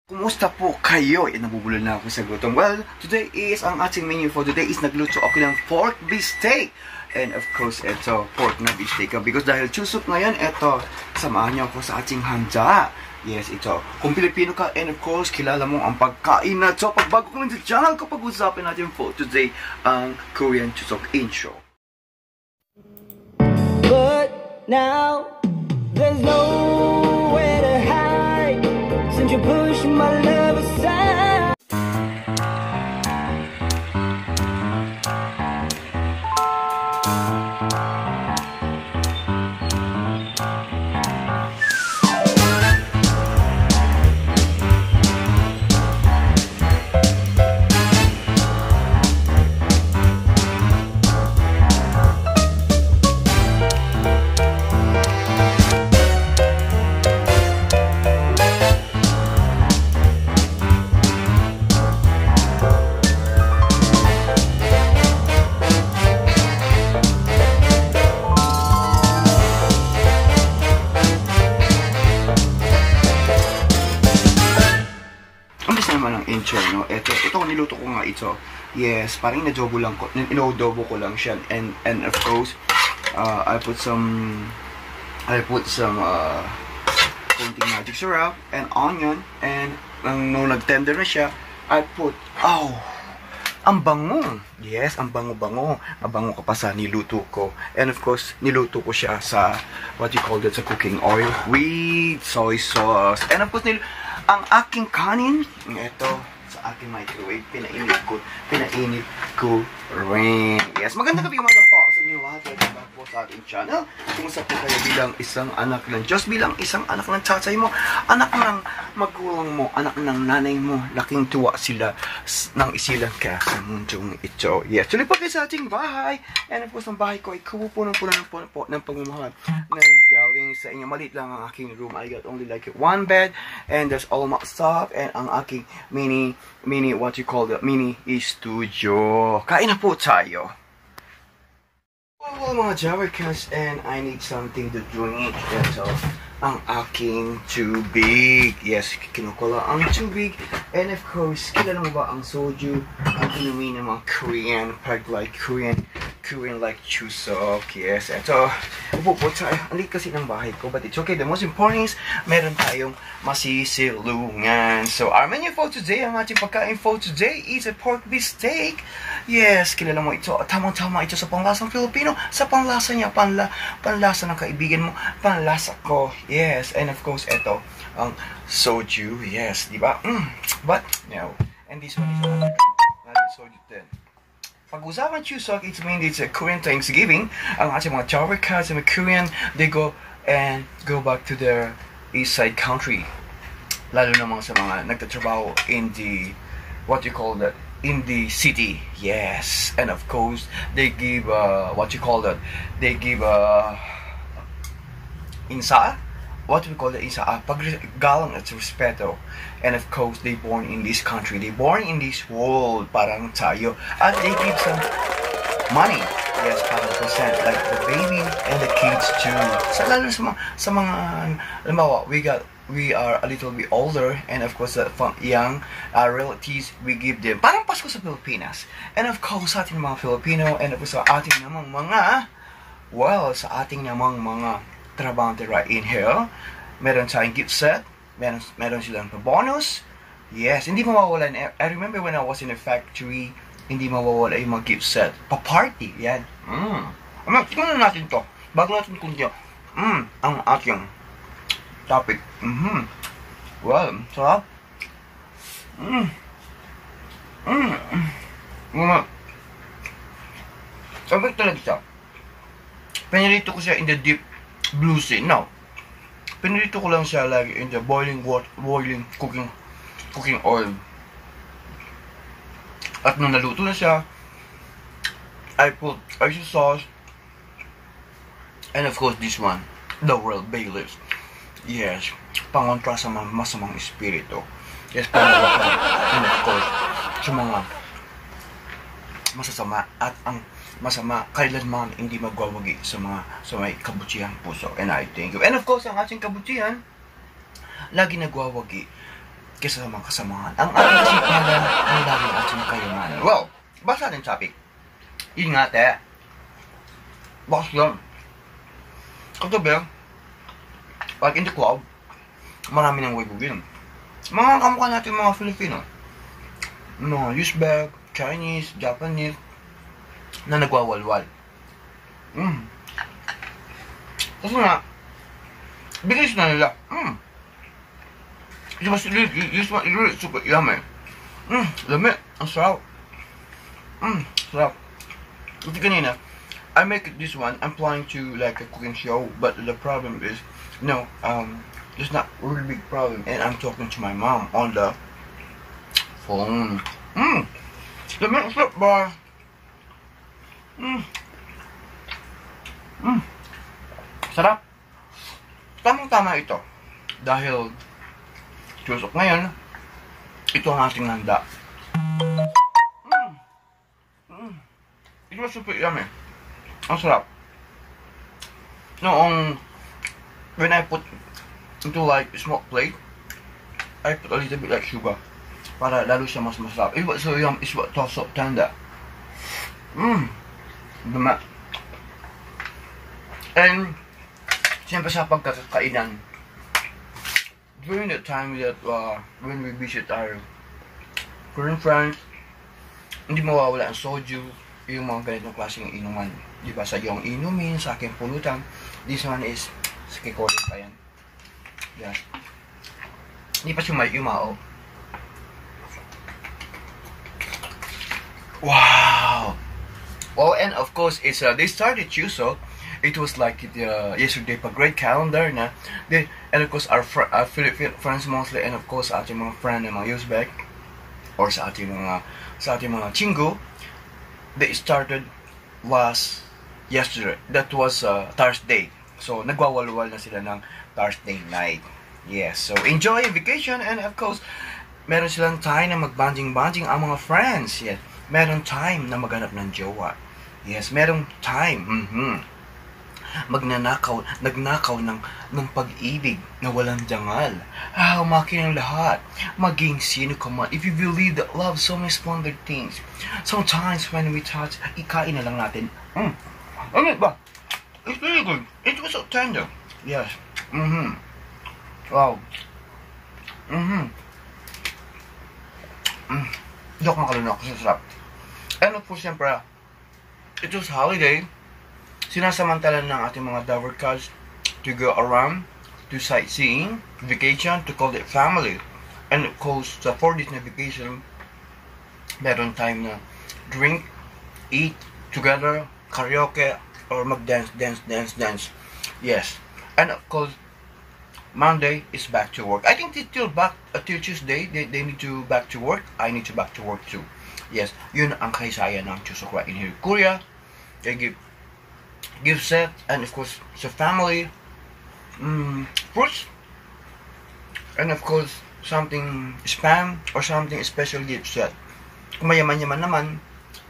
Kumusta po kayo? Nabubulol na ako sa gutom. Well, today is, ang ating menu for today is nagluto ako ng pork beefsteak. And of course, ito, pork na beefsteak. Because dahil Chuseok ngayon, ito, samahan niyo ako sa ating handa. Yes, ito. Kung Pilipino ka, and of course, kilala mo ang pagkain na ito. Pag bago ka lang sa channel, kapag usapin natin for today, ang Korean Chuseok intro. But now, there's nowhere to hide since you push my love aside. Intro, no? Ito niluto ko nga ito. Yes, parang inadobo lang ko, inodobo ko lang siya. And of course, I put some konting magic syrup and onion, and nung nag-tender na siya, I put, ang bango. Yes, ang bango-bango. Mabango ka pa sa niluto ko. And of course, niluto ko siya sa, what you call that, sa cooking oil with soy sauce. And of course, ang aking kanin, ito, sa aking microwave, pinainit ko rin. Yes, magandang gabi umaga po sa inyo lahat. Welcome back po sa ating channel. Kumusta po kayo bilang isang anak ng Diyos, bilang isang anak ng tatay mo, anak ng magulang mo, anak ng nanay mo, laking tuwa sila nang isilang ka sa mundong ito. Yes, tuloy po kayo sa ating bahay. And of course, ang bahay ko ay puno-puno ng pagmamahal ng galing sa inyo. Maliit lang ang aking room. I got only like one bed, and there's all my stuff, and ang aking mini, what you call the mini studio. Kain na po tayo. Well, mga Jawarkas, and I need something to drink. Ito, ang aking tubig. Yes, kinukula ang tubig. And of course, kilala mo ba ang soju? Ang inumin ng mga Korean, pag like Korean like Chuseok. Yes, ito. Upo po tayo. Ang liit kasi ng bahay ko, but it's okay. The most important is, meron tayong masisilungan. So, our menu for today, ang ating pagkain for today is a pork beefsteak. Yes, kilala mo ito. Tamang-tama ito sa panglasang Filipino. Sa panglasa niya, panlasa ng kaibigan mo, panlasa ko. Yes, and of course, ito, ang soju. Yes, di ba? But, no. And this one is another soju din. Pag-usapan Chuseok, it means it's a Korean Thanksgiving. Ang ating mga Jawarkas and Korean, they go back to their east side country. Lalo naman sa mga nagtatrabaho in the, what you call that, in the city. Yes, and of course, they give, what you call that, they give, insa? What we call the isa, paggalang at respeto. And of course, they born in this country, they born in this world, parang tayo. And they give some money, yes, parang percent, like the baby and the kids too. So lalo sa mga, halimbawa, we are a little bit older, and of course, from young relatives, we give them, parang Pasko sa Pilipinas. And of course, sa ating mga Filipino, and of course, sa ating namang mga, trabahante right in here, meron tayong gift set, meron silang bonus. Yes, hindi mawawala. I remember when I was in a factory, hindi mawawala yung mga gift set. Pa-party, yan. Tingnan natin to. Bago natin kundi, ang ating topic. Well, sarap. Sabi talaga siya. Pinirito ko siya in the deep blue sea. Now, pinirito ko lang siya lagi in the boiling cooking oil. At nung naluto na siya, I put oyster sauce, and of course this one, the Royal Bay Leaves. Yes, pangontra sa mga masamang espiritu. Yes, pangontra. And of course, sa mga masasama at ang masama, kailanman hindi magwawagi sa may kabutihan puso. And I thank you. And of course, ang ating kabutihan, lagi nagwawagi kaysa sa mga kasamahan. Ang ating kasipagan ang laging ating kayamanan. Well, basta natin topic. Yun nga, te. Bakas lang. Kagabi, like in the club, marami ng waibugin. Mga kamukha natin mga Filipino. Mga Uzbek, Chinese, Japanese, na nagwawalwal. Kasi nga, bigay na nila. It was really super yummy. Lami, ang sarap. Sarap. Kasi kanina, I make this one, I'm planning to like a cooking show, but the problem is, there's not a really big problem, and I'm talking to my mom on the phone. Lami, ang sarap ba? Sarap. Tamang-tama ito. Dahil 12 o'clock ngayon, ito ang ating handa. It was super yummy. Ang sarap. Noong, when I put into like a small plate, I put a little bit like sugar. Para lalo siya mas masarap. It was so yummy. It's what so tender. Duma. And, siyempre sa pagkakainan, during the time that when we visit our Korean friends, hindi mawawala ang soju, yung mga ganitong klaseng inuman. Diba, sa iyong inumin, sa aking pulutan. This one is, sa kikorin pa yan. Yeah. Hindi pa siya may yumao. Wow! Well, and of course, it's they started Chuseok. It was like yesterday pa great calendar na. And of course, our Filipino friends mostly, and of course, sa ating mga friend na mga Uzbek, or sa ating mga Chingu, they started last yesterday. That was Thursday. So, nagwawalwal na sila ng Thursday night. Yes, so enjoy your vacation, and of course, meron silang time na mag-banding-banding ang mga friends. Yes, meron time na maghanap ng jowa. Yes, merong time. Nagnakaw ng pag-ibig na walang dangal. Makin ang lahat. Maging sino ka man. If you believe that love so many splendid things, sometimes when we touch, ikain na lang natin. Ano ba? It's really good. It was so tender. Yes. Wow. Hindi ako makalunok kasi sarap. And of course, siyempre, it was holiday. Sinasamantala ng ating mga Dover cars to go around, to sightseeing, vacation, to call it family. And of course, sa 4 days na vacation, meron time na drink, eat together, karaoke, or mag-dance. Yes. And of course, Monday is back to work. I think till Tuesday, they need to back to work. I need to back to work too. Yes, yun ang kahisayan ng Chuseok right in here. Korea, they give set, and of course, sa family, fruits, and of course, something spam, or something special gift set. Kung mayaman-yaman naman,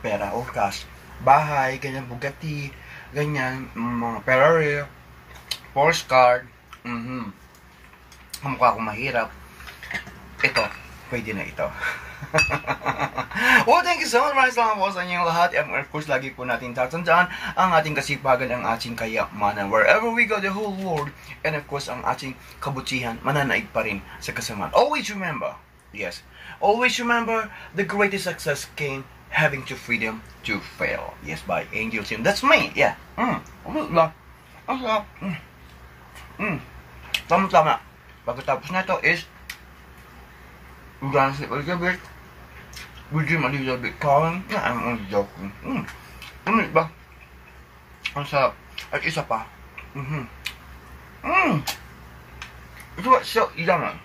pera or cash, bahay, ganyan, Bugatti, ganyan, mga Ferrari, Porsche card, kamukha akong mahirap, ito, pwede na ito. Well, thank you so much. Salamat po sa inyong lahat. And of course, lagi po natin tatandaan ang ating kasipagan, ang ating kayamanan. Wherever we go, the whole world, and of course, ang ating kabutihan, mananaig pa rin sa kasamaan. Always remember, yes, always remember, the greatest success came having to freedom to fail. Yes, by Angel Sim. That's me, yeah. Tama-tama. Pagkatapos na ito is, we're gonna sleep a little bit. We dream a little bit calm. Yeah, I'm only joking. Ano ba? Ang sarap. At isa pa. Ito ba? So, yummy.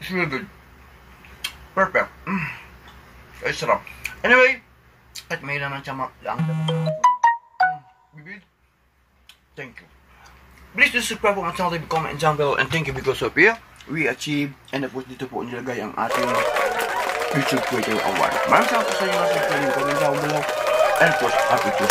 It's really good. Perfect. Ay, sarap. Anyway, at may naman siya lang. Bibig. Thank you. Please do subscribe po my channel, comment down below, and thank you because of you. We achieved, and of course, dito po nilagay ang ating YouTube Creator Award. Maraming salamat sa inyo, comment down below, and of course, happy to